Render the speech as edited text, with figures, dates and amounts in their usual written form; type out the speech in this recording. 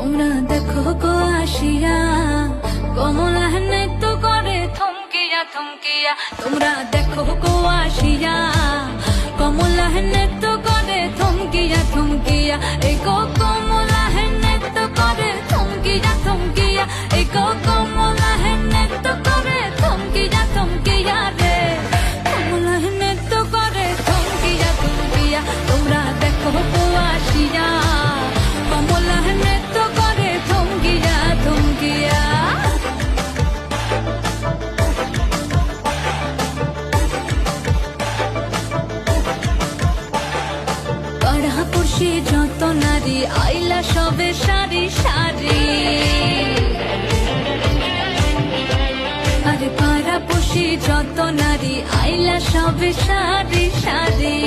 তোমরা দেখো গো আসিয়া কমলা নৃত্য করে থমকিয়া থমকিয়া। তোমরা দেখো গো আসিয়া কমলা নৃত্য করে থমকিয়া থমকিয়া। এই গো কমলা নৃত্য করে থমকিয়া থমকিয়া। এই গো কমলা নৃত্য করে থমকিয়া থমকিয়া রে। কমলা নৃত্য করে থমকিয়া থমকিয়া। তোমরা দেখো গো আসিয়া কমলা নৃত্য করে থমকিয়া থমকিয়া। পাড়াপড়শি যত নারী আইলা সবে সারি সারি। আরে পাড়াপড়শি যত নারী আইলা সবে সারি সারি।